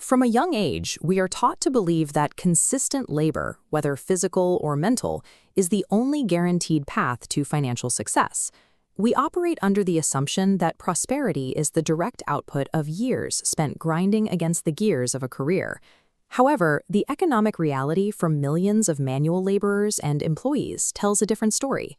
From a young age, we are taught to believe that consistent labor, whether physical or mental, is the only guaranteed path to financial success. We operate under the assumption that prosperity is the direct output of years spent grinding against the gears of a career. However, the economic reality for millions of manual laborers and employees tells a different story.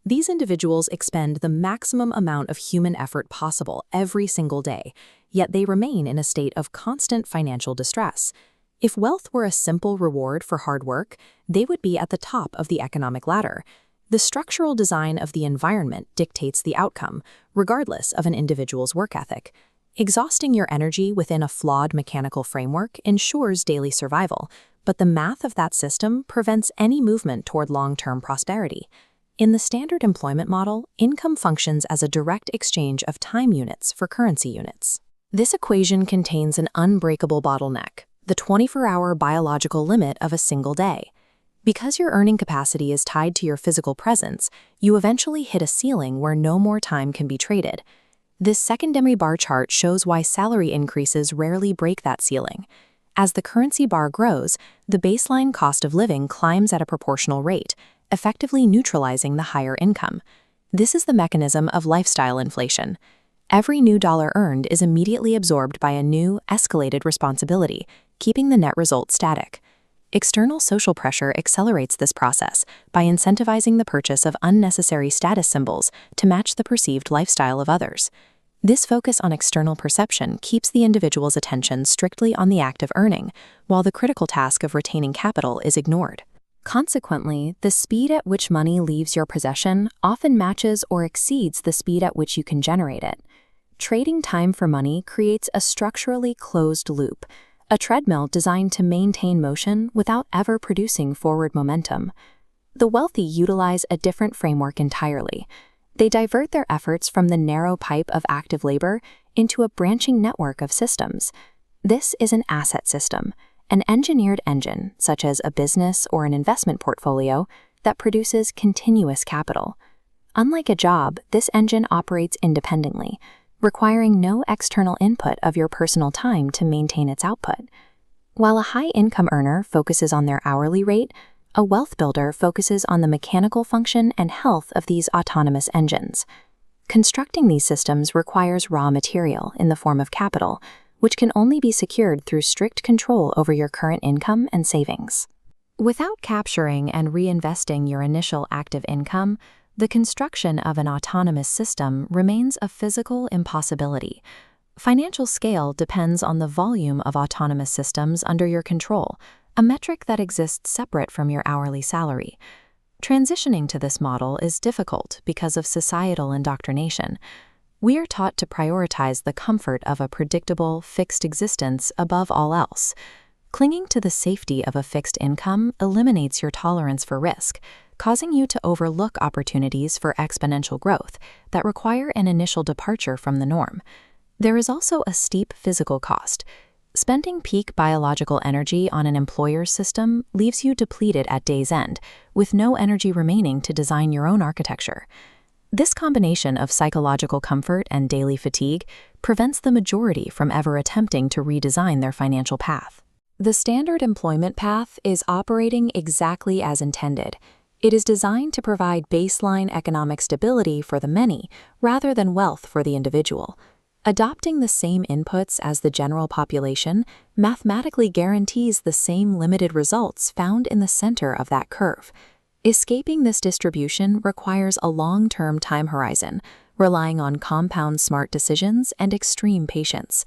These individuals expend the maximum amount of human effort possible every single day, yet they remain in a state of constant financial distress. If wealth were a simple reward for hard work, they would be at the top of the economic ladder. The structural design of the environment dictates the outcome, regardless of an individual's work ethic. Exhausting your energy within a flawed mechanical framework ensures daily survival, but the math of that system prevents any movement toward long-term prosperity. In the standard employment model, income functions as a direct exchange of time units for currency units. This equation contains an unbreakable bottleneck, the 24-hour biological limit of a single day. Because your earning capacity is tied to your physical presence, you eventually hit a ceiling where no more time can be traded. This secondary bar chart shows why salary increases rarely break that ceiling. As the currency bar grows, the baseline cost of living climbs at a proportional rate, effectively neutralizing the higher income. This is the mechanism of lifestyle inflation. Every new dollar earned is immediately absorbed by a new, escalated responsibility, keeping the net result static. External social pressure accelerates this process by incentivizing the purchase of unnecessary status symbols to match the perceived lifestyle of others. This focus on external perception keeps the individual's attention strictly on the act of earning, while the critical task of retaining capital is ignored. Consequently, the speed at which money leaves your possession often matches or exceeds the speed at which you can generate it. Trading time for money creates a structurally closed loop, a treadmill designed to maintain motion without ever producing forward momentum. The wealthy utilize a different framework entirely. They divert their efforts from the narrow pipe of active labor into a branching network of systems. This is an asset system, an engineered engine, such as a business or an investment portfolio, that produces continuous capital. Unlike a job, this engine operates independently, requiring no external input of your personal time to maintain its output. While a high-income earner focuses on their hourly rate, a wealth builder focuses on the mechanical function and health of these autonomous engines. Constructing these systems requires raw material in the form of capital, which can only be secured through strict control over your current income and savings. Without capturing and reinvesting your initial active income, the construction of an autonomous system remains a physical impossibility. Financial scale depends on the volume of autonomous systems under your control, a metric that exists separate from your hourly salary. Transitioning to this model is difficult because of societal indoctrination. We are taught to prioritize the comfort of a predictable, fixed existence above all else. Clinging to the safety of a fixed income eliminates your tolerance for risk, causing you to overlook opportunities for exponential growth that require an initial departure from the norm. There is also a steep physical cost. Spending peak biological energy on an employer's system leaves you depleted at day's end, with no energy remaining to design your own architecture. This combination of psychological comfort and daily fatigue prevents the majority from ever attempting to redesign their financial path. The standard employment path is operating exactly as intended. It is designed to provide baseline economic stability for the many, rather than wealth for the individual. Adopting the same inputs as the general population mathematically guarantees the same limited results found in the center of that curve. Escaping this distribution requires a long-term time horizon, relying on compound smart decisions and extreme patience.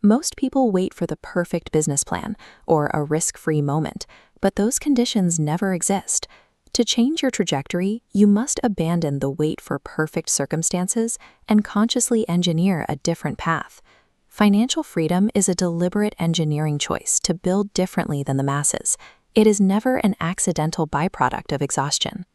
Most people wait for the perfect business plan or a risk-free moment, but those conditions never exist. To change your trajectory, you must abandon the wait for perfect circumstances and consciously engineer a different path. Financial freedom is a deliberate engineering choice to build differently than the masses. It is never an accidental byproduct of exhaustion.